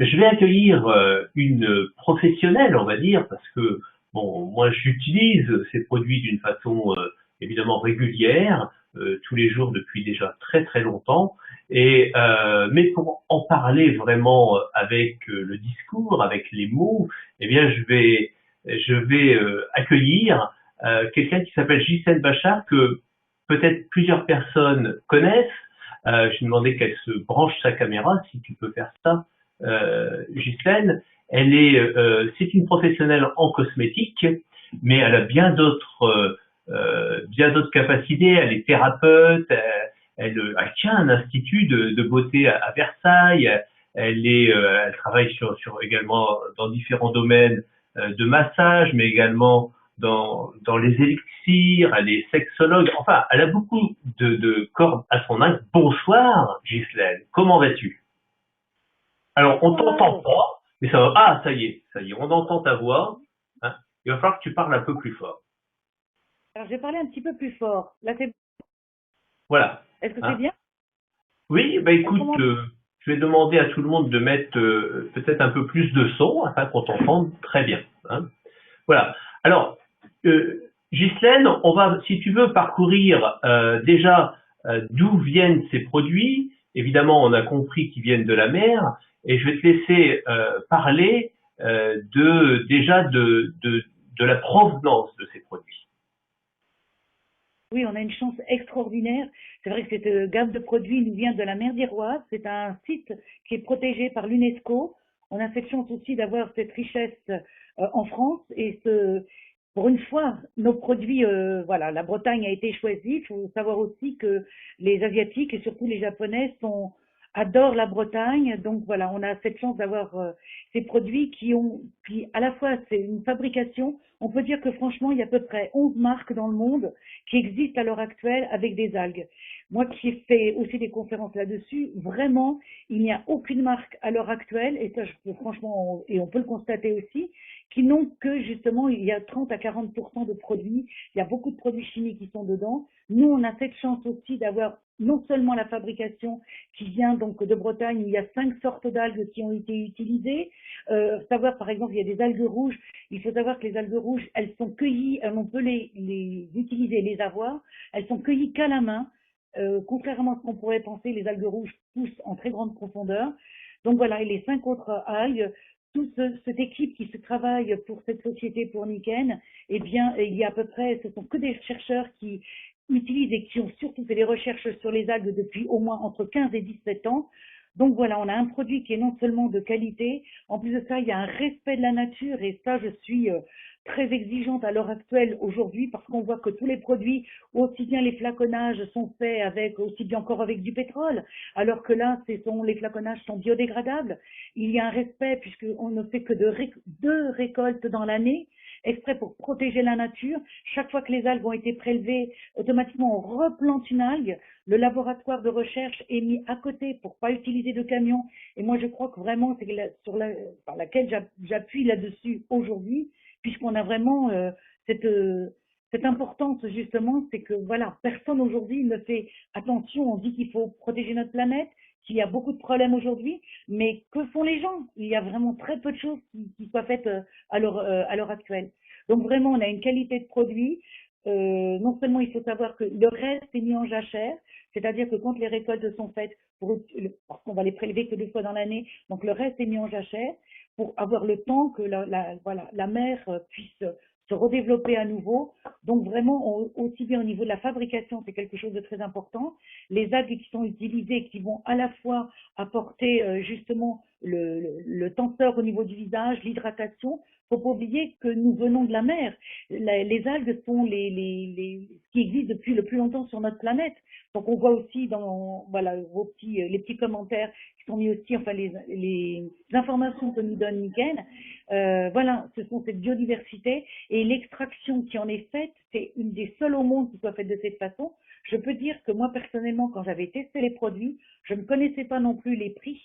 Je vais accueillir une professionnelle, on va dire, parce que bon, moi j'utilise ces produits d'une façon évidemment régulière, tous les jours depuis déjà très très longtemps. Et mais pour en parler vraiment avec le discours, avec les mots, eh bien je vais accueillir quelqu'un qui s'appelle Ghislaine Bachar que peut-être plusieurs personnes connaissent. Je demandais qu'elle se branche sa caméra, si tu peux faire ça Ghislaine, c'est une professionnelle en cosmétique, mais elle a bien d'autres capacités. Elle est thérapeute, elle tient un institut de beauté à Versailles. Elle travaille également dans différents domaines de massage, mais également dans les élixirs. Elle est sexologue. Enfin, elle a beaucoup de cordes à son arc. Bonsoir, Ghislaine. Comment vas-tu? Alors, on t'entend Bonsoir. pas, mais ça va. Ah, ça y est, on entend ta voix. Hein. Il va falloir que tu parles un peu plus fort. Alors, je vais parler un petit peu plus fort. Là, Voilà. est-ce que c'est Hein. bien? Oui, bah On écoute, commence. je vais demander à tout le monde de mettre peut-être un peu plus de son afin qu'on t'entende très bien. Hein. Voilà. Alors, Ghislaine, on va, si tu veux, parcourir déjà d'où viennent ces produits. Évidemment, on a compris qu'ils viennent de la mer, et je vais te laisser parler de la provenance de ces produits. Oui, on a une chance extraordinaire. C'est vrai que cette gamme de produits nous vient de la mer d'Iroise. C'est un site qui est protégé par l'UNESCO. On a cette chance aussi d'avoir cette richesse en France. Pour une fois, nos produits, voilà, la Bretagne a été choisie. Il faut savoir aussi que les Asiatiques et surtout les Japonais adorent la Bretagne. Donc voilà, on a cette chance d'avoir ces produits puis à la fois c'est une fabrication. On peut dire que franchement, il y a à peu près 11 marques dans le monde qui existent à l'heure actuelle avec des algues. Moi qui ai fait aussi des conférences là-dessus, vraiment, il n'y a aucune marque à l'heure actuelle, et ça, franchement, et on peut le constater aussi, qui n'ont que justement, il y a 30 à 40% de produits, il y a beaucoup de produits chimiques qui sont dedans. Nous, on a cette chance aussi d'avoir non seulement la fabrication qui vient donc de Bretagne, où il y a 5 sortes d'algues qui ont été utilisées. Savoir, par exemple, il y a des algues rouges. Il faut savoir que les algues rouges, elles sont cueillies, on peut les utiliser, les avoir. Elles sont cueillies qu'à la main. Contrairement à ce qu'on pourrait penser, les algues rouges poussent en très grande profondeur. Donc voilà, et les 5 autres algues, cette équipe qui se travaille pour cette société, pour Niken, eh bien, il y a à peu près, ce sont que des chercheurs qui utilisent et qui ont surtout fait des recherches sur les algues depuis au moins entre 15 et 17 ans. Donc voilà, on a un produit qui est non seulement de qualité, en plus de ça, il y a un respect de la nature, et ça, je suis très exigeante à l'heure actuelle aujourd'hui, parce qu'on voit que tous les produits, aussi bien les flaconnages sont faits avec, aussi bien encore avec du pétrole, alors que là, les flaconnages sont biodégradables. Il y a un respect puisqu'on ne fait que deux récoltes dans l'année, exprès pour protéger la nature. Chaque fois que les algues ont été prélevées, automatiquement on replante une algue. Le laboratoire de recherche est mis à côté pour pas utiliser de camions. Et moi, je crois que vraiment, c'est par laquelle j'appuie là-dessus aujourd'hui, puisqu'on a vraiment cette, euh, cette importance justement, c'est que voilà, personne aujourd'hui ne fait attention. On dit qu'il faut protéger notre planète, qu'il y a beaucoup de problèmes aujourd'hui, mais que font les gens? Il y a vraiment très peu de choses qui soient faites à l'heure actuelle. Donc vraiment, on a une qualité de produit. Non seulement il faut savoir que le reste est mis en jachère, c'est-à-dire que quand les récoltes sont faites, parce qu'on va les prélever que 2 fois dans l'année, donc le reste est mis en jachère pour avoir le temps que voilà, la mer puisse se redévelopper à nouveau. Donc vraiment, aussi bien au niveau de la fabrication, c'est quelque chose de très important. Les algues qui sont utilisées, qui vont à la fois apporter justement le tenseur au niveau du visage, l'hydratation. Faut pas oublier que nous venons de la mer. Les algues sont ce qui existe depuis le plus longtemps sur notre planète. Donc on voit aussi dans voilà les petits commentaires qui sont mis aussi, enfin les informations que nous donne Niken. Voilà, ce sont cette biodiversité et l'extraction qui en est faite, c'est une des seules au monde qui soit faite de cette façon. Je peux dire que moi personnellement, quand j'avais testé les produits, je ne connaissais pas non plus les prix.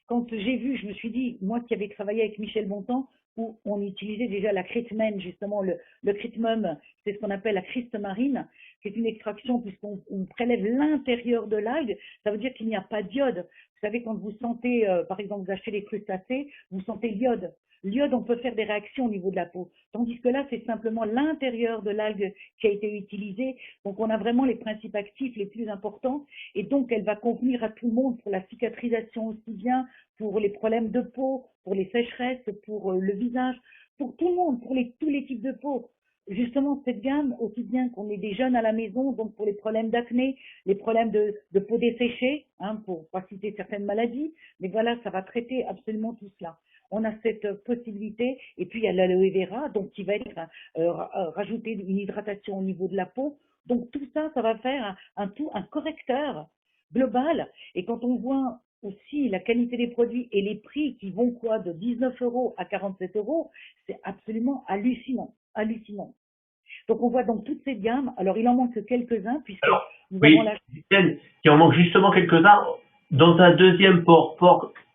Quand j'ai vu, je me suis dit, moi qui avais travaillé avec Michel Bontemps, où on utilisait déjà la critmène, justement, le critmum, c'est ce qu'on appelle la criste marine. qui est une extraction puisqu'on prélève l'intérieur de l'algue, ça veut dire qu'il n'y a pas d'iode. Vous savez, quand vous sentez, par exemple, vous achetez les crustacés, vous sentez l'iode. L'iode, on peut faire des réactions au niveau de la peau. Tandis que là, c'est simplement l'intérieur de l'algue qui a été utilisé. Donc, on a vraiment les principes actifs les plus importants. Et donc, elle va convenir à tout le monde pour la cicatrisation aussi bien, pour les problèmes de peau, pour les sécheresses, pour le visage, pour tout le monde, pour tous les types de peau. Justement, cette gamme, aussi bien qu'on ait des jeunes à la maison, donc pour les problèmes d'acné, les problèmes de peau desséchée, hein, pour pas citer certaines maladies, mais voilà, ça va traiter absolument tout cela. On a cette possibilité, et puis il y a l'aloe vera, donc qui va être rajouter une hydratation au niveau de la peau. Donc tout ça, ça va faire un correcteur global. Et quand on voit aussi la qualité des produits et les prix qui vont quoi de 19 € à 47 €, c'est absolument hallucinant, hallucinant. Donc on voit donc toute cette gamme. Alors il en manque quelques-uns puisque Alors, nous oui, avons la... Étienne, il en manque justement quelques-uns. Dans un deuxième port,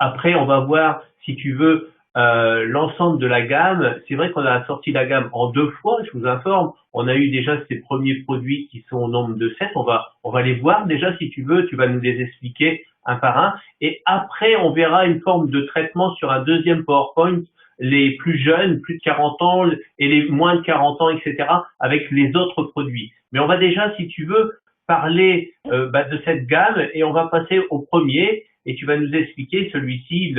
après, on va voir, si tu veux, l'ensemble de la gamme. C'est vrai qu'on a sorti la gamme en 2 fois, je vous informe. On a eu déjà ces premiers produits qui sont au nombre de 7. On va les voir déjà, si tu veux. Tu vas nous les expliquer un par un. Et après, on verra une forme de traitement sur un deuxième PowerPoint, les plus jeunes, plus de 40 ans, et les moins de 40 ans, etc., avec les autres produits. Mais on va déjà, si tu veux, parler de cette gamme, et on va passer au premier, et tu vas nous expliquer celui-ci,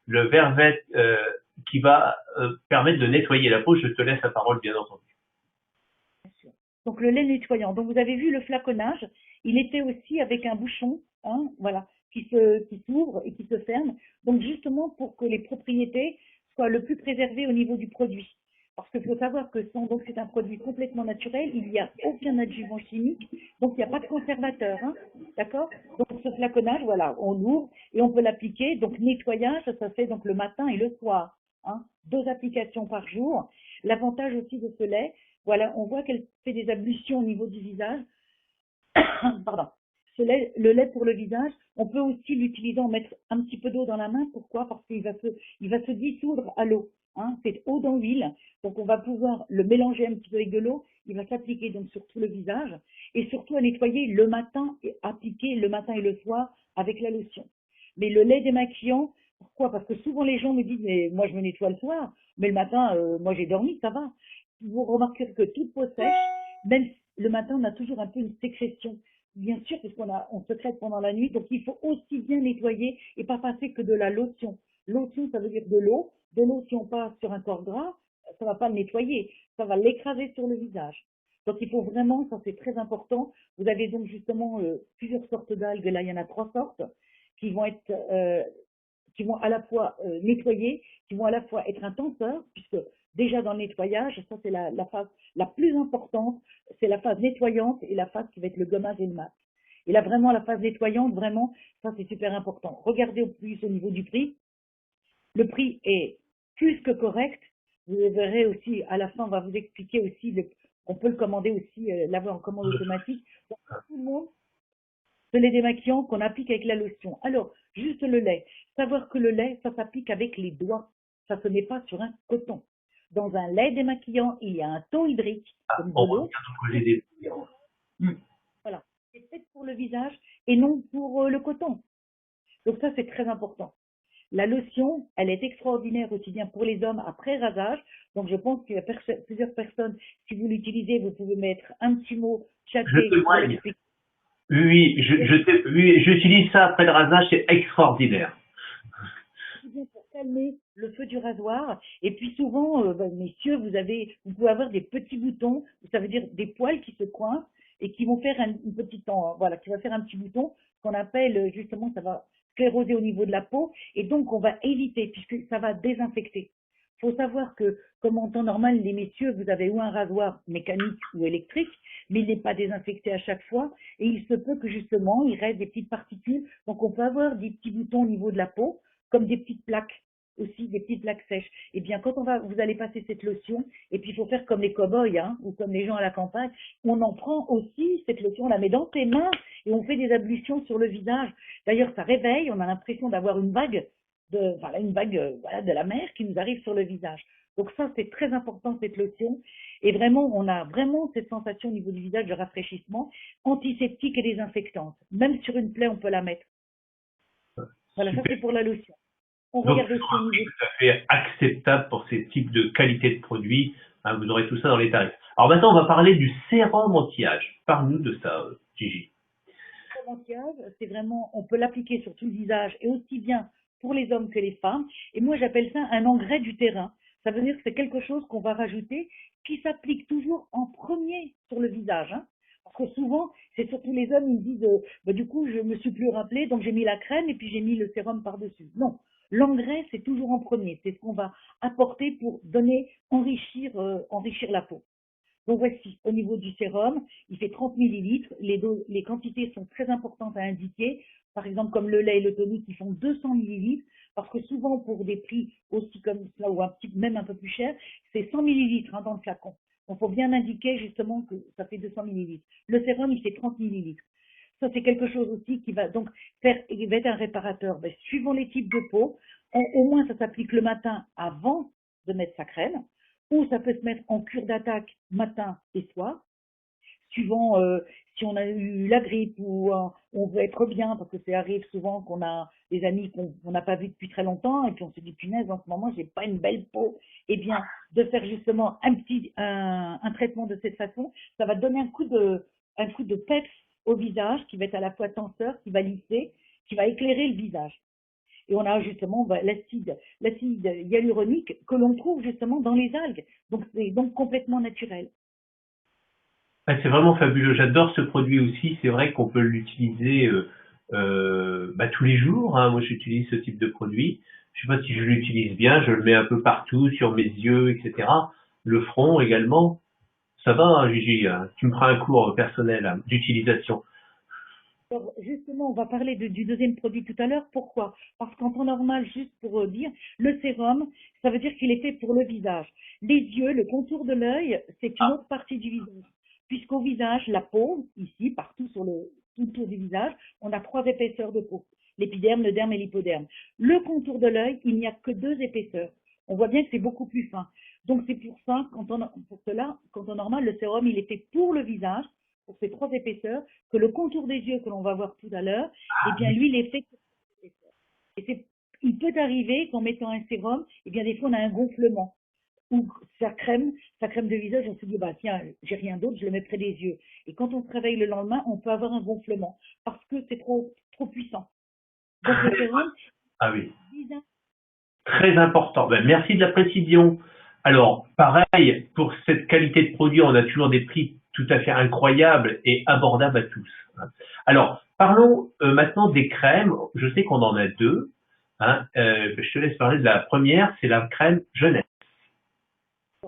le Vervet, qui va permettre de nettoyer la peau. Je te laisse la parole, bien entendu. Donc le lait nettoyant. Donc vous avez vu le flaconnage, il était aussi avec un bouchon, hein, voilà, qui s'ouvre et qui se ferme. Donc justement pour que les propriétés soient le plus préservées au niveau du produit. Parce qu'il faut savoir que donc c'est un produit complètement naturel, il n'y a aucun adjuvant chimique, donc il n'y a pas de conservateur, hein, d'accord? Donc ce flaconnage, voilà, on ouvre et on peut l'appliquer. Donc nettoyage, ça se fait donc le matin et le soir, hein, 2 applications par jour. L'avantage aussi de ce lait, voilà, on voit qu'elle fait des ablutions au niveau du visage. Pardon. Le lait pour le visage, on peut aussi l'utiliser, en mettre un petit peu d'eau dans la main. Pourquoi? Parce qu'il va se dissoudre à l'eau. Hein, c'est eau dans l'huile. Donc on va pouvoir le mélanger un petit peu avec de l'eau. Il va s'appliquer donc sur tout le visage et surtout à nettoyer le matin et appliquer le matin et le soir avec la lotion. Mais le lait démaquillant, pourquoi? Parce que souvent les gens me disent, mais moi je me nettoie le soir, mais le matin, moi j'ai dormi, ça va. Vous remarquerez que toute peau sèche, même le matin, on a toujours un peu une sécrétion. Bien sûr, parce on se traite pendant la nuit, donc il faut aussi bien nettoyer et pas passer que de la lotion. Lotion, ça veut dire de l'eau. De l'eau, si on passe sur un corps gras, ça va pas le nettoyer, ça va l'écraser sur le visage. Donc il faut vraiment, ça c'est très important. Vous avez donc justement plusieurs sortes d'algues. Là, il y en a 3 sortes qui vont être qui vont à la fois nettoyer, qui vont à la fois être un tenseur, puisque déjà dans le nettoyage, ça c'est la phase la plus importante, c'est la phase nettoyante et la phase qui va être le gommage et le mat. Et là vraiment la phase nettoyante, vraiment, ça c'est super important. Regardez au plus au niveau du prix. Le prix est plus que correct. Vous verrez aussi, à la fin, on va vous expliquer aussi, on peut le commander aussi, l'avoir en commande automatique. Donc, tout le monde, ce lait démaquillant qu'on applique avec la lotion. Alors, juste le lait. Savoir que le lait, ça s'applique avec les doigts. Ça se met pas sur un coton. Dans un lait démaquillant, il y a un taux hydrique, comme de l'eau. Voilà. C'est fait pour le visage et non pour le coton. Donc ça, c'est très important. La lotion, elle est extraordinaire aussi bien pour les hommes après rasage. Donc je pense qu'il y a plusieurs personnes, si vous l'utilisez, vous pouvez mettre un petit mot chaque. Je témoigne. Oui, j'utilise ça après le rasage, c'est extraordinaire. Pour calmer le feu du rasoir. Et puis souvent, messieurs, vous pouvez avoir des petits boutons, ça veut dire des poils qui se coincent et qui vont faire qui va faire un petit bouton qu'on appelle justement, ça va scléroser au niveau de la peau. Et donc, on va éviter, puisque ça va désinfecter. Il faut savoir que, comme en temps normal, les messieurs, vous avez ou un rasoir mécanique ou électrique, mais il n'est pas désinfecté à chaque fois. Et il se peut que justement, il reste des petites particules. Donc, on peut avoir des petits boutons au niveau de la peau, comme des petites plaques aussi, des petites plaques sèches. Et bien, quand vous allez passer cette lotion, et puis il faut faire comme les cow-boys, hein, ou comme les gens à la campagne, on en prend aussi cette lotion, on la met dans ses mains et on fait des ablutions sur le visage. D'ailleurs, ça réveille, on a l'impression d'avoir une vague de la mer qui nous arrive sur le visage. Donc ça, c'est très important, cette lotion. Et vraiment, on a vraiment cette sensation au niveau du visage de rafraîchissement, antiseptique et désinfectante. Même sur une plaie, on peut la mettre. Voilà, ça Super. c'est pour la lotion. On Donc, regarde aussi au niveau... tout à fait acceptable pour ces types de qualité de produits. Hein, vous aurez tout ça dans les tarifs. Alors maintenant, on va parler du sérum anti-âge. Parle-nous de ça, Gigi. Le anti-âge, c'est vraiment, on peut l'appliquer sur tout le visage et aussi bien pour les hommes que les femmes. Et moi, j'appelle ça un engrais du terrain. Ça veut dire que c'est quelque chose qu'on va rajouter qui s'applique toujours en premier sur le visage. Hein. Parce que souvent, c'est surtout les hommes, ils me disent, bah, du coup, je me suis plus rappelé, donc j'ai mis la crème et puis j'ai mis le sérum par-dessus. Non, l'engrais, c'est toujours en premier. C'est ce qu'on va apporter pour donner, enrichir la peau. Donc voici, au niveau du sérum, il fait 30 millilitres. Les quantités sont très importantes à indiquer. Par exemple, comme le lait et le tonique, ils font 200 millilitres. Parce que souvent, pour des prix aussi comme cela, ou même un peu plus cher, c'est 100 millilitres dans le flacon. Donc, il faut bien indiquer justement que ça fait 200 millilitres. Le sérum, il fait 30 millilitres. Ça, c'est quelque chose aussi qui va donc il va être un réparateur. Ben, suivant les types de peau, au moins ça s'applique le matin avant de mettre sa crème, ou ça peut se mettre en cure d'attaque matin et soir, suivant si on a eu la grippe ou on veut être bien, parce que ça arrive souvent qu'on a des amis qu'on n'a pas vus depuis très longtemps, et puis on se dit, punaise, en ce moment, j'ai pas une belle peau. Eh bien, de faire justement un traitement de cette façon, ça va donner un coup de peps au visage, qui va être à la fois tenseur, qui va lisser, qui va éclairer le visage. Et on a justement l'acide hyaluronique que l'on trouve justement dans les algues. Donc, c'est donc complètement naturel. Ah, c'est vraiment fabuleux. J'adore ce produit aussi. C'est vrai qu'on peut l'utiliser tous les jours. Hein. Moi, j'utilise ce type de produit. Je sais pas si je l'utilise bien. Je le mets un peu partout, sur mes yeux, etc. Le front également. Ça va, hein, Gigi, hein. Tu me feras un cours personnel hein, d'utilisation. Alors, justement, on va parler du deuxième produit tout à l'heure. Pourquoi? Parce qu'en temps normal, juste pour dire, le sérum, ça veut dire qu'il est fait pour le visage. Les yeux, le contour de l'œil, c'est une autre partie du visage. Puisqu'au visage, la peau, ici, partout sur tout le tour du visage, on a trois épaisseurs de peau. L'épiderme, le derme et l'hypoderme. Le contour de l'œil, il n'y a que deux épaisseurs. On voit bien que c'est beaucoup plus fin. Donc c'est pour ça, pour cela, quand on normal, le sérum, il est fait pour le visage, pour ces trois épaisseurs, que le contour des yeux que l'on va voir tout à l'heure, eh bien lui, il est fait pour ces épaisseurs. Et il peut arriver qu'en mettant un sérum, eh bien des fois on a un gonflement. Ou sa crème de visage, on se dit, bah tiens, j'ai rien d'autre, je le mets près des yeux. Et quand on se réveille le lendemain, on peut avoir un gonflement parce que c'est trop puissant. Donc le sérum, Ah oui. visage, Très important. Ben, merci de la précision. Alors, pareil, pour cette qualité de produit, on a toujours des prix tout à fait incroyables et abordables à tous. Hein. Alors, parlons maintenant des crèmes. Je sais qu'on en a deux. Hein. Je te laisse parler de la première, c'est la crème jeunesse.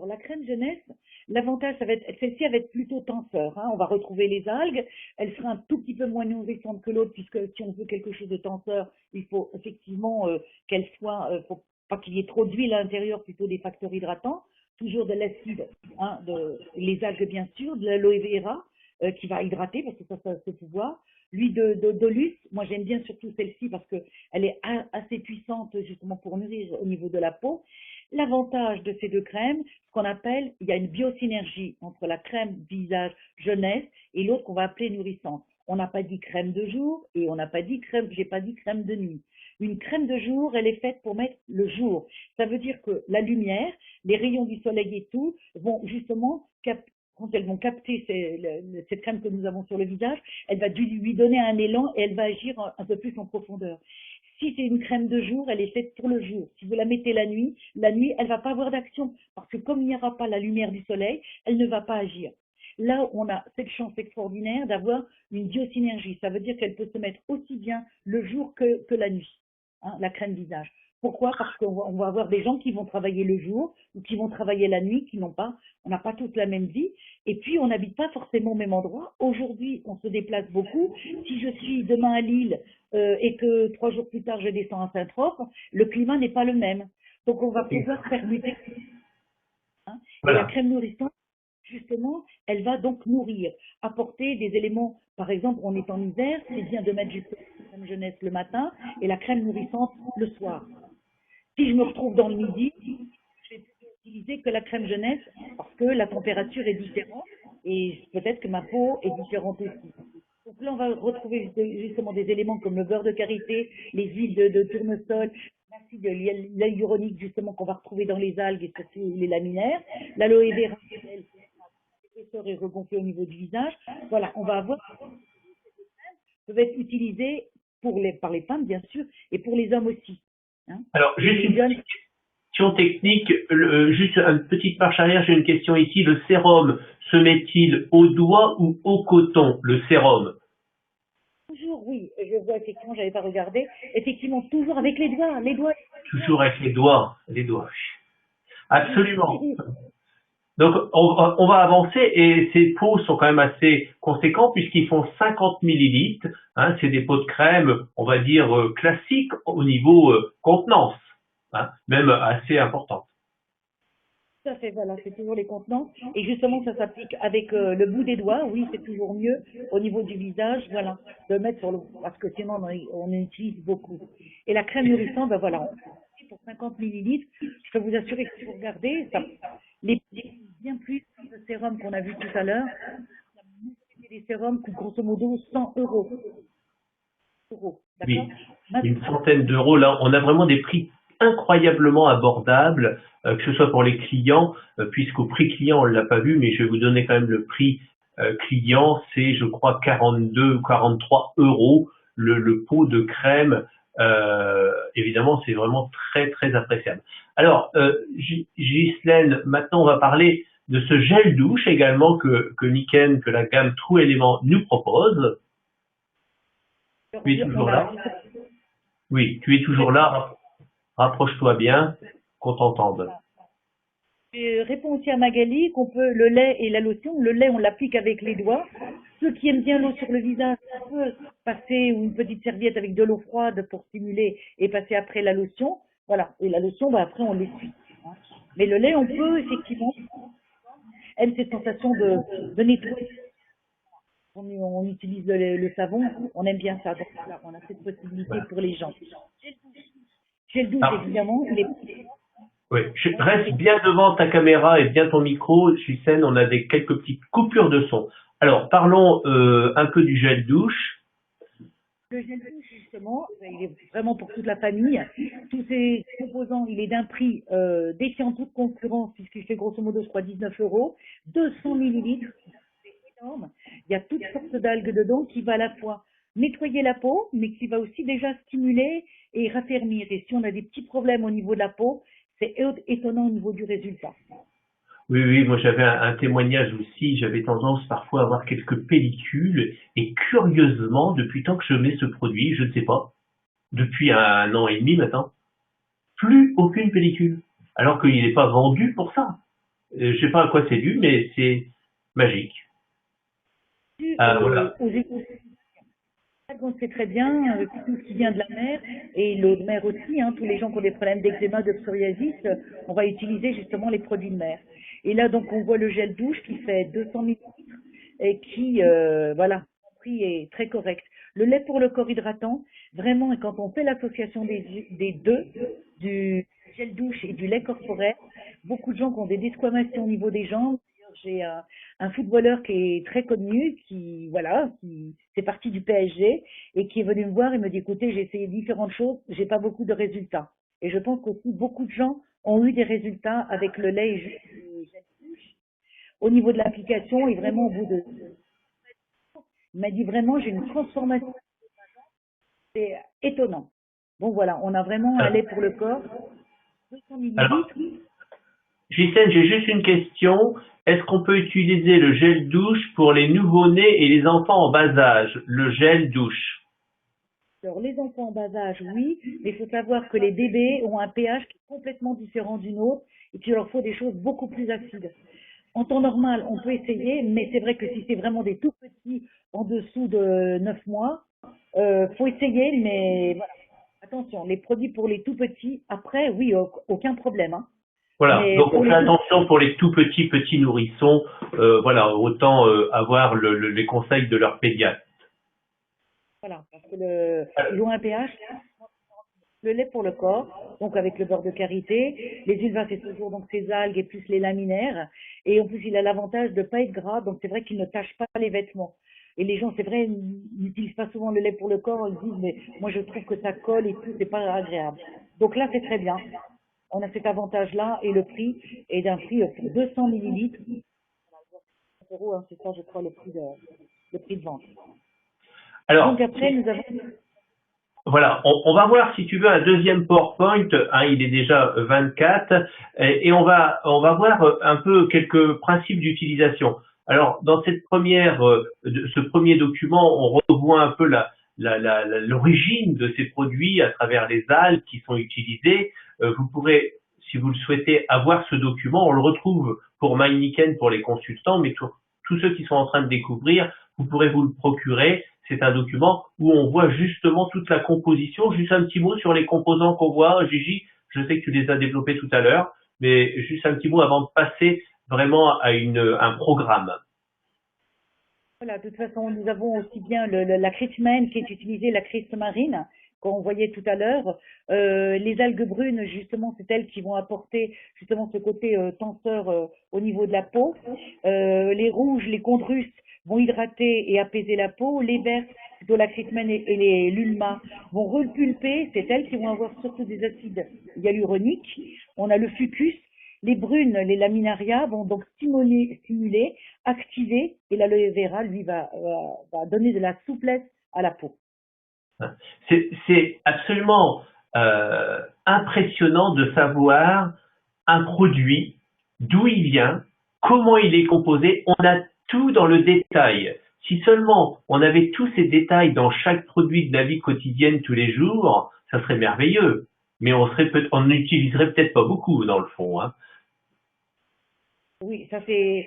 alors, la crème jeunesse, l'avantage, celle-ci, elle va être plutôt tenseur. Hein. On va retrouver les algues. Elle sera un tout petit peu moins nourrissante que l'autre, puisque si on veut quelque chose de tenseur, il faut effectivement qu'elle soit, faut pas qu'il y ait trop d'huile à l'intérieur, plutôt des facteurs hydratants. Toujours de l'acide, hein, les algues bien sûr, de l'aloe vera qui va hydrater, parce que ça a ce pouvoir. L'huile d'olus, moi j'aime bien surtout celle-ci parce qu'elle est assez puissante justement pour nourrir au niveau de la peau. L'avantage de ces deux crèmes, ce qu'on appelle, il y a une biosynergie entre la crème visage jeunesse et l'autre qu'on va appeler nourrissante. On n'a pas dit crème de jour et on n'a pas dit j'ai pas dit crème de nuit. Une crème de jour, elle est faite pour mettre le jour. Ça veut dire que la lumière, les rayons du soleil et tout, vont justement, quand elles vont capter cette crème que nous avons sur le visage, elle va lui donner un élan et elle va agir un peu plus en profondeur. Si c'est une crème de jour, elle est faite pour le jour. Si vous la mettez la nuit, elle va pas avoir d'action parce que comme il n'y aura pas la lumière du soleil, elle ne va pas agir. Là, on a cette chance extraordinaire d'avoir une biosynergie. Ça veut dire qu'elle peut se mettre aussi bien le jour que la nuit, hein, la crème visage. Pourquoi? Parce qu'on va avoir des gens qui vont travailler le jour ou qui vont travailler la nuit, on n'a pas tous la même vie. Et puis, on n'habite pas forcément au même endroit. Aujourd'hui, on se déplace beaucoup. Si je suis demain à Lille et que 3 jours plus tard, je descends à Saint-Trope, le climat n'est pas le même. Donc, on va pouvoir faire lutter. Hein. Et la Voilà. crème nourrissante, justement, elle va donc nourrir, apporter des éléments. Par exemple, on est en hiver, c'est bien de mettre justement la crème jeunesse le matin et la crème nourrissante le soir. Si je me retrouve dans le midi, je vais utiliser que la crème jeunesse parce que la température est différente et peut-être que ma peau est différente aussi. Donc là, on va retrouver justement des éléments comme le beurre de karité, les huiles de tournesol, l'acide hyaluronique justement qu'on va retrouver dans les algues et surtout les laminaires, l'aloe vera, l'épaisseur est regonflée au niveau du visage. Voilà, on va avoir peuvent être utilisés par les femmes bien sûr et pour les hommes aussi. Hein. Alors, juste une question technique, juste une petite marche arrière, j'ai une question ici. Le sérum se met-il au doigt ou au coton, le sérum? Toujours, oui, je vois effectivement, j'avais pas regardé. Effectivement, toujours avec les doigts, les doigts. Toujours avec les doigts, les doigts. Absolument. Donc, on va avancer et ces pots sont quand même assez conséquents puisqu'ils font 50 millilitres. Hein, c'est des pots de crème, on va dire, classiques au niveau contenance, hein, même assez importante. Tout à fait, voilà, c'est toujours les contenants. Et justement, ça s'applique avec le bout des doigts. Oui, c'est toujours mieux au niveau du visage, voilà, de mettre sur le, parce que sinon on utilise beaucoup. Et la crème nourrissante, ben voilà, pour 50 millilitres, je peux vous assurer que si vous regardez, ça, les bien plus que le sérum qu'on a vu tout à l'heure. Les sérums coûtent grosso modo 100 euros. Oui, une centaine d'euros. Là, on a vraiment des prix incroyablement abordables, que ce soit pour les clients, puisqu'au prix client, on l'a pas vu, mais je vais vous donner quand même le prix client, c'est je crois 42 ou 43 euros le pot de crème. Évidemment, c'est vraiment très très appréciable. Alors, Ghislaine, maintenant on va parler de ce gel douche également que Niken, que la gamme True Element nous propose. Tu es toujours là? Oui, tu es toujours là. Rapproche-toi bien, qu'on t'entende. Je réponds aussi à Magali qu'on peut le lait et la lotion. Le lait, on l'applique avec les doigts. Ceux qui aiment bien l'eau sur le visage, on peut passer ou une petite serviette avec de l'eau froide pour stimuler et passer après la lotion. Voilà. Et la lotion, bah, après, on l'essuie. Mais le lait, on peut effectivement aime cette sensation de nettoyer. On utilise le savon, on aime bien ça. Donc là, on a cette possibilité pour les gens. Gel douche, évidemment. Oui, reste bien devant ta caméra et bien ton micro, Ghislaine, on a quelques petites coupures de son. Alors, parlons un peu du gel douche. Le gel douche, justement, il est vraiment pour toute la famille. Tous ces composants, il est d'un prix défiant toute concurrence, puisqu'il fait grosso modo, je crois, 19 euros. 200 millilitres, c'est énorme. Il y a toutes sortes d'algues dedans qui va à la fois nettoyer la peau, mais qui va aussi déjà stimuler et raffermir. Et si on a des petits problèmes au niveau de la peau, c'est étonnant au niveau du résultat. Oui, oui, moi j'avais un témoignage aussi, j'avais tendance parfois à avoir quelques pellicules et curieusement, depuis tant que je mets ce produit, je ne sais pas, depuis un an et demi maintenant, plus aucune pellicule, alors qu'il n'est pas vendu pour ça. Je sais pas à quoi c'est dû, mais c'est magique. Voilà. On sait très bien tout ce qui vient de la mer et l'eau de mer aussi, hein, tous les gens qui ont des problèmes d'eczéma, de psoriasis, on va utiliser justement les produits de mer. Et là donc on voit le gel douche qui fait 200 ml et qui, voilà, le prix est très correct. Le lait pour le corps hydratant, vraiment, et quand on fait l'association des deux, du gel douche et du lait corporel, beaucoup de gens qui ont des desquamations au niveau des jambes. J'ai un footballeur qui est très connu, qui fait partie du PSG et qui est venu me voir et me dit écoutez, j'ai essayé différentes choses, j'ai pas beaucoup de résultats. Et je pense qu'aussi beaucoup de gens ont eu des résultats avec le lait et le gel douche. Au niveau de l'application et vraiment au bout de, il m'a dit vraiment j'ai une transformation, c'est étonnant. Bon voilà, on a vraiment un lait pour le corps, 200 millilitres. Ghislaine, j'ai juste une question. Est-ce qu'on peut utiliser le gel douche pour les nouveau-nés et les enfants en bas âge? Le gel douche. Alors, les enfants en bas âge, oui, mais il faut savoir que les bébés ont un pH qui est complètement différent du nôtre et qu'il leur faut des choses beaucoup plus acides. En temps normal, on peut essayer, mais c'est vrai que si c'est vraiment des tout petits en dessous de 9 mois, faut essayer, mais voilà. Attention, les produits pour les tout petits, après, oui, aucun problème, hein. Voilà, Mais donc on fait attention pour les tout petits nourrissons, voilà, autant avoir les conseils de leur pédiatre. Voilà, parce que ils ont un pH. Le lait pour le corps, donc avec le beurre de karité. Les vulvas, c'est toujours donc ces algues et plus les laminaires. Et en plus, il a l'avantage de pas être gras, donc c'est vrai qu'il ne tache pas les vêtements. Et les gens, c'est vrai, n'utilisent pas souvent le lait pour le corps. Ils disent, mais moi, je trouve que ça colle et tout, c'est pas agréable. Donc là, c'est très bien. On a cet avantage-là et le prix est d'un prix pour 200 millilitres. Euros, hein, c'est ça, je crois, le prix de vente. Donc Alors, après, nous avons voilà, on va voir si tu veux un deuxième PowerPoint, hein, il est déjà 24, et on va voir un peu quelques principes d'utilisation. Alors, dans cette ce premier document, on revoit un peu l'origine de ces produits à travers les algues qui sont utilisées. Vous pourrez, si vous le souhaitez, avoir ce document. On le retrouve pour MyNiken pour les consultants, mais tous ceux qui sont en train de découvrir, vous pourrez vous le procurer. C'est un document où on voit justement toute la composition. Juste un petit mot sur les composants qu'on voit. Gigi, je sais que tu les as développés tout à l'heure, mais juste un petit mot avant de passer vraiment à un programme. voilà, de toute façon, nous avons aussi bien la christmane qui est utilisée, la christ marine, qu'on voyait tout à l'heure. Les algues brunes, justement, c'est elles qui vont apporter justement ce côté tenseur au niveau de la peau. Les rouges, les condrus vont hydrater et apaiser la peau. Les verts, plutôt la christmane et les lulma, vont repulper. C'est elles qui vont avoir surtout des acides hyaluroniques. On a le fucus. Les brunes, les laminaria vont donc stimuler, activer, et l'aloe vera, lui, va donner de la souplesse à la peau. C'est absolument impressionnant de savoir un produit, d'où il vient, comment il est composé. On a tout dans le détail. Si seulement on avait tous ces détails dans chaque produit de la vie quotidienne tous les jours, ça serait merveilleux. Mais on n'utiliserait peut-être pas beaucoup dans le fond, hein. Oui, ça c'est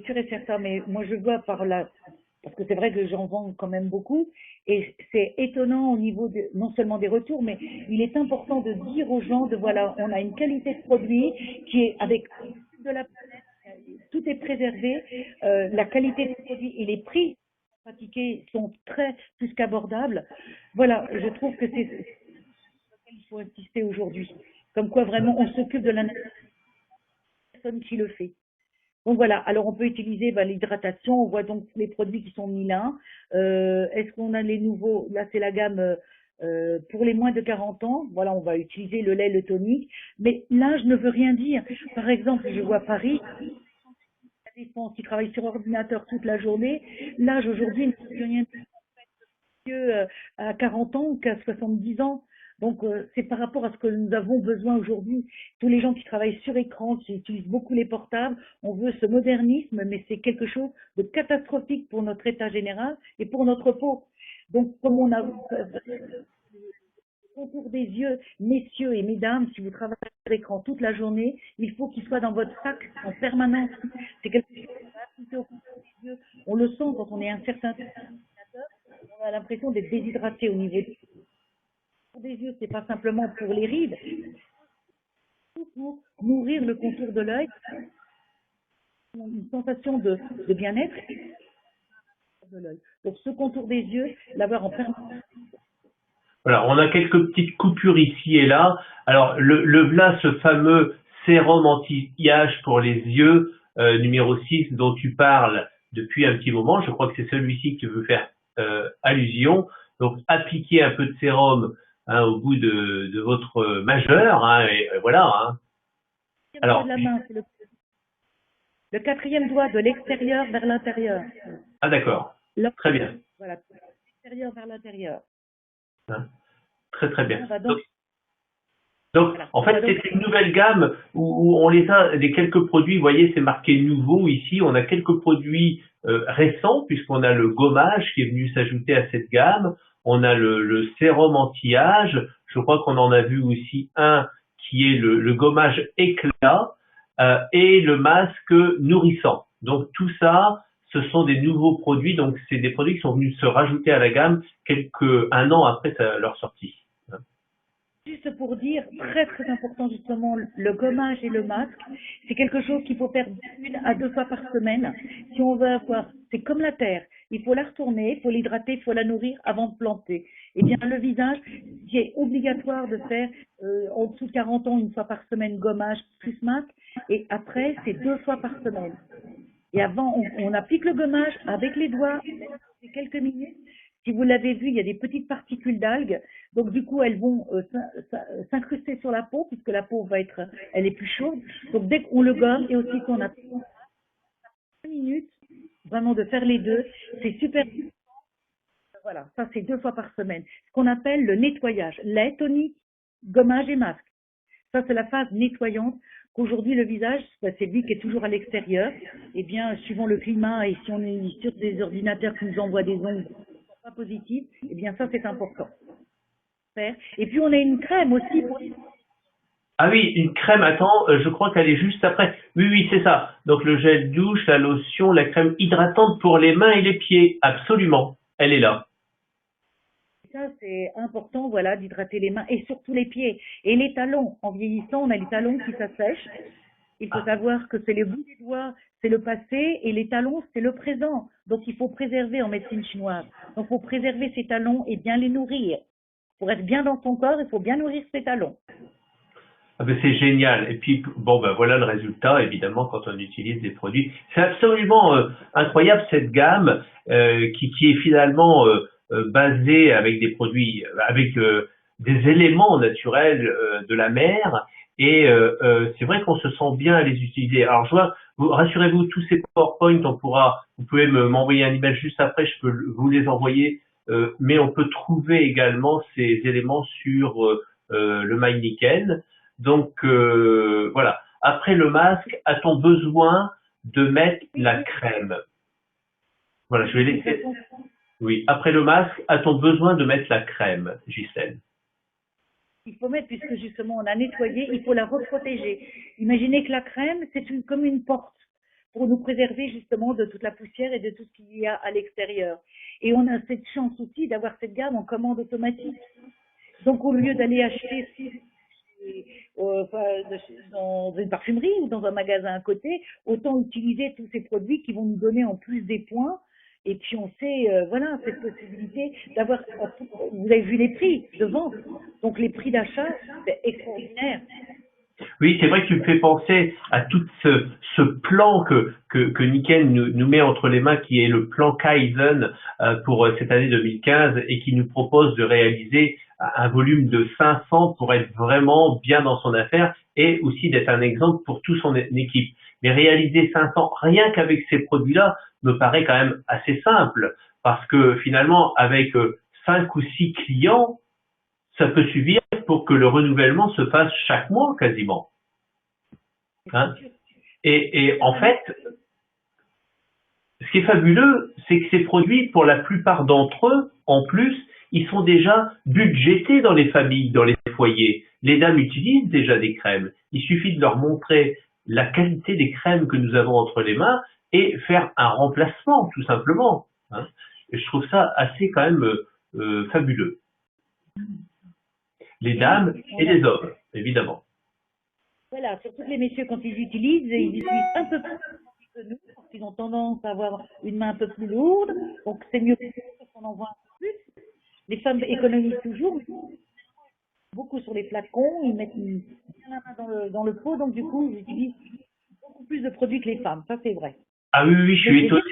sûr et certain, mais moi je vois parce que c'est vrai que j'en vends quand même beaucoup, et c'est étonnant au niveau non seulement des retours, mais il est important de dire aux gens voilà, on a une qualité de produit qui est avec de la tout est préservé, la qualité des produits et les prix pratiqués sont très plus qu'abordables. Voilà, je trouve que c'est il faut insister aujourd'hui. Comme quoi vraiment on s'occupe de la personne qui le fait. Donc voilà, alors on peut utiliser l'hydratation, on voit donc les produits qui sont mis là. Est-ce qu'on a les nouveaux? Là c'est la gamme pour les moins de 40 ans. Voilà, on va utiliser le lait, le tonique. Mais là, je ne veux rien dire. Par exemple, je vois Paris, la défense qui travaille sur ordinateur toute la journée. L'âge aujourd'hui ne veut plus rien dire à 40 ans qu'à 70 ans. Donc, c'est par rapport à ce que nous avons besoin aujourd'hui. Tous les gens qui travaillent sur écran, qui utilisent beaucoup les portables, on veut ce modernisme, mais c'est quelque chose de catastrophique pour notre état général et pour notre peau. Donc, comme on a le contour des yeux, messieurs et mesdames, si vous travaillez sur écran toute la journée, il faut qu'il soit dans votre sac en permanence. C'est quelque chose qui va appliquer au contour des yeux. On le sent quand on est un certain on a l'impression d'être déshydraté au niveau des yeux, c'est pas simplement pour les rides, pour nourrir le contour de l'œil, une sensation de bien-être de l'œil. Donc ce contour des yeux, l'avoir en permanence. Voilà, on a quelques petites coupures ici et là. Alors là, ce fameux sérum anti-âge pour les yeux, numéro 6 dont tu parles depuis un petit moment. Je crois que c'est celui-ci que tu veux faire allusion. Donc appliquer un peu de sérum, hein, au bout de votre majeur, hein, et voilà, hein. Alors, De la main, c'est le quatrième doigt de l'extérieur vers l'intérieur. ah d'accord, très bien. Voilà, de l'extérieur vers l'intérieur. Hein, très très bien. Donc, Donc, en fait, c'est une nouvelle gamme où on les quelques produits, vous voyez, c'est marqué nouveau ici. On a quelques produits récents puisqu'on a le gommage qui est venu s'ajouter à cette gamme. On a le sérum anti-âge. Je crois qu'on en a vu aussi un qui est le gommage éclat et le masque nourrissant. Donc tout ça, ce sont des nouveaux produits. Donc c'est des produits qui sont venus se rajouter à la gamme un an après leur sortie. Juste pour dire, très très important justement, le gommage et le masque, c'est quelque chose qu'il faut faire 1 à 2 fois par semaine. Si on veut avoir, c'est comme la terre, il faut la retourner, il faut l'hydrater, il faut la nourrir avant de planter. Eh bien, le visage, qui est obligatoire de faire en dessous de 40 ans, une fois par semaine, gommage plus masque. Et après, c'est 2 fois par semaine. Et avant, on applique le gommage avec les doigts, c'est quelques minutes. Si vous l'avez vu, il y a des petites particules d'algues. Donc, du coup, elles vont s'incruster sur la peau, puisque la peau elle est plus chaude. Donc, dès qu'on le gomme, et aussi qu'on a 5 minutes, vraiment de faire les deux, c'est super. Voilà, ça c'est 2 fois par semaine. Ce qu'on appelle le nettoyage, lait, tonique, gommage et masque. Ça c'est la phase nettoyante. Qu'aujourd'hui le visage, c'est lui qui est toujours à l'extérieur. Eh bien, suivant le climat et si on est sur des ordinateurs qui nous envoient des ondes pas positives, eh bien ça c'est important. Et puis on a une crème aussi pour... Ah oui, une crème, attends, je crois qu'elle est juste après. Oui, oui, c'est ça. Donc le gel douche, la lotion, la crème hydratante pour les mains et les pieds. Absolument. Elle est là. Ça, c'est important, voilà, d'hydrater les mains et surtout les pieds. Et les talons. En vieillissant, on a les talons qui s'assèchent. Il faut savoir que c'est le bout des doigts, c'est le passé, et les talons, c'est le présent. Donc, il faut préserver en médecine chinoise. Donc, il faut préserver ses talons et bien les nourrir. Pour être bien dans son corps, il faut bien nourrir ses talons. Ah ben c'est génial. Et puis, bon, ben voilà le résultat, évidemment, quand on utilise des produits. C'est absolument incroyable, cette gamme qui est finalement basée avec des produits, avec des éléments naturels de la mer. Et c'est vrai qu'on se sent bien à les utiliser. Alors, rassurez-vous, tous ces PowerPoint, vous pouvez m'envoyer un email juste après, je peux vous les envoyer. Mais on peut trouver également ces éléments sur le MyNiken. Donc voilà. Après le masque, a-t-on besoin de mettre la crème? Voilà, je vais laisser. Oui. Après le masque, a-t-on besoin de mettre la crème, Gisèle? Il faut mettre, puisque justement on a nettoyé, il faut la reprotéger. Imaginez que la crème, c'est comme une porte pour nous préserver justement de toute la poussière et de tout ce qu'il y a à l'extérieur. Et on a cette chance aussi d'avoir cette gamme en commande automatique. Donc au lieu d'aller acheter dans une parfumerie ou dans un magasin à côté, autant utiliser tous ces produits qui vont nous donner en plus des points. Et puis on sait, voilà, cette possibilité d'avoir, vous avez vu les prix de vente, donc les prix d'achat, c'est extraordinaire. Oui, c'est vrai que tu me fais penser à tout ce plan que Niken nous met entre les mains, qui est le plan Kaizen pour cette année 2015 et qui nous propose de réaliser un volume de 500 pour être vraiment bien dans son affaire et aussi d'être un exemple pour toute son équipe. Mais réaliser 500 rien qu'avec ces produits-là me paraît quand même assez simple parce que finalement, avec 5 ou 6 clients, ça peut suffire pour que le renouvellement se fasse chaque mois quasiment. Hein? Et en fait, ce qui est fabuleux, c'est que ces produits, pour la plupart d'entre eux, en plus, ils sont déjà budgétés dans les familles, dans les foyers. Les dames utilisent déjà des crèmes. Il suffit de leur montrer la qualité des crèmes que nous avons entre les mains et faire un remplacement, tout simplement. Hein? Et je trouve ça assez quand même fabuleux. Les dames et les hommes, évidemment. Voilà, surtout les messieurs, quand ils utilisent un peu plus que nous, parce qu'ils ont tendance à avoir une main un peu plus lourde, donc c'est mieux qu'on en voit un peu plus. Les femmes économisent toujours, beaucoup sur les flacons, ils mettent la main dans le pot, donc du coup, ils utilisent beaucoup plus de produits que les femmes, ça c'est vrai. Ah oui, oui, je suis étonné.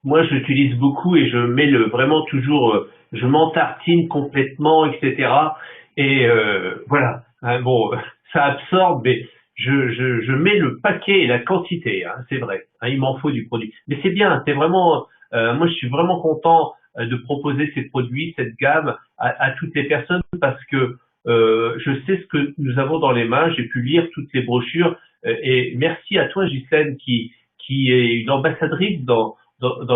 Moi, j'utilise beaucoup et je mets vraiment toujours, je m'entartine complètement, etc. Et voilà. Hein, bon, ça absorbe, mais je mets le paquet et la quantité. Hein, c'est vrai. Hein, il m'en faut du produit. Mais c'est bien. C'est vraiment. Moi, je suis vraiment content de proposer ces produits, cette gamme à toutes les personnes parce que je sais ce que nous avons dans les mains. J'ai pu lire toutes les brochures et merci à toi, Ghislaine, qui est une ambassadrice dans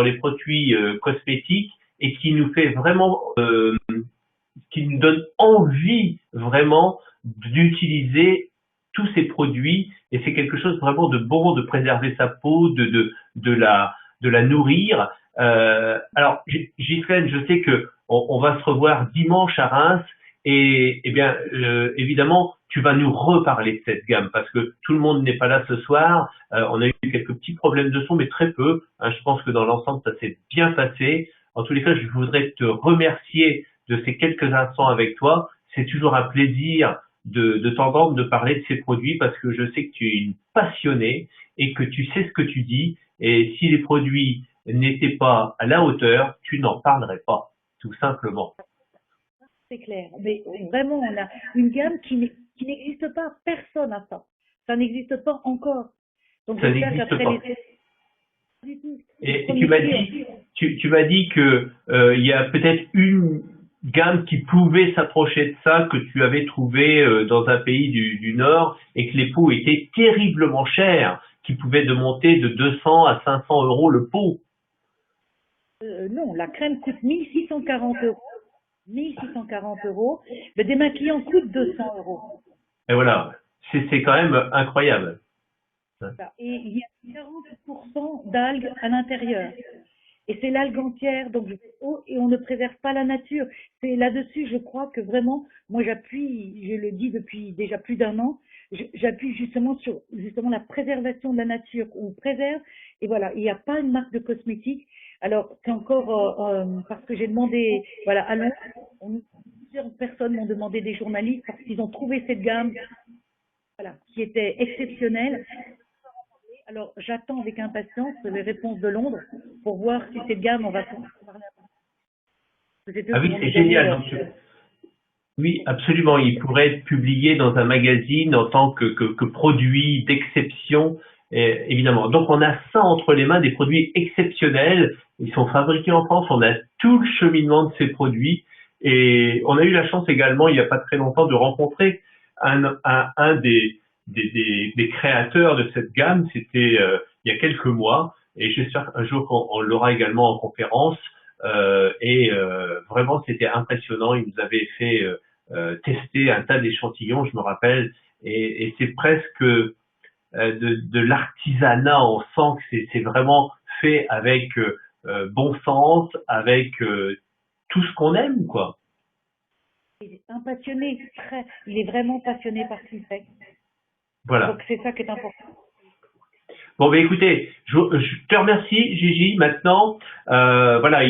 les produits cosmétiques et qui nous fait vraiment, qui nous donne envie vraiment d'utiliser tous ces produits. Et c'est quelque chose vraiment de bon, de préserver sa peau, de la nourrir. Alors, Ghislaine, je sais que on va se revoir dimanche à Reims. Et bien, évidemment, tu vas nous reparler de cette gamme parce que tout le monde n'est pas là ce soir. On a eu quelques petits problèmes de son, mais très peu. Hein, je pense que dans l'ensemble, ça s'est bien passé. En tous les cas, je voudrais te remercier de ces quelques instants avec toi. C'est toujours un plaisir de t'entendre de parler de ces produits parce que je sais que tu es une passionnée et que tu sais ce que tu dis. Et si les produits n'étaient pas à la hauteur, tu n'en parlerais pas, tout simplement. C'est clair. Mais vraiment, on a une gamme qui n'existe pas. Personne n'a ça. Ça n'existe pas encore. Donc Ça j'espère n'existe qu'après pas. du tout. Et tu m'as dit que il y a peut-être une gamme qui pouvait s'approcher de ça que tu avais trouvé dans un pays du Nord et que les pots étaient terriblement chers, qui pouvaient de monter de 200 à 500 euros le pot. Non, la crème coûte 1640 euros. 1640 euros. Le démaquillant coûte 200 euros. Et voilà, c'est quand même incroyable. Voilà. Et il y a 40% d'algues à l'intérieur. Et c'est l'algue entière, donc et on ne préserve pas la nature. C'est là-dessus, je crois que vraiment, moi j'appuie, je le dis depuis déjà plus d'un an, j'appuie justement sur justement la préservation de la nature. On préserve, et voilà, il n'y a pas une marque de cosmétique. Alors c'est encore parce que j'ai demandé, voilà, à Londres, plusieurs personnes m'ont demandé, des journalistes, parce qu'ils ont trouvé cette gamme, voilà, qui était exceptionnelle. Alors, j'attends avec impatience les réponses de Londres pour voir si cette gamme, on va pouvoir parler. C'est eux Ah qui oui, vont c'est nous donner génial. Donc, oui, absolument. Il pourrait être publié dans un magazine en tant que produit d'exception, évidemment. Donc, on a ça entre les mains, des produits exceptionnels. Ils sont fabriqués en France. On a tout le cheminement de ces produits. Et on a eu la chance également, il n'y a pas très longtemps, de rencontrer un des créateurs de cette gamme. C'était il y a quelques mois. Et j'espère qu'un jour, on l'aura également en conférence. Vraiment, c'était impressionnant. Il nous avait fait tester un tas d'échantillons, je me rappelle, et c'est presque de l'artisanat. On sent que c'est vraiment fait avec bon sens, avec tout ce qu'on aime, quoi. Il est un passionné, il est vraiment passionné par ce qu'il fait. Voilà. Donc, c'est ça qui est important. Bon, ben écoutez, je te remercie, Gigi. Maintenant, voilà.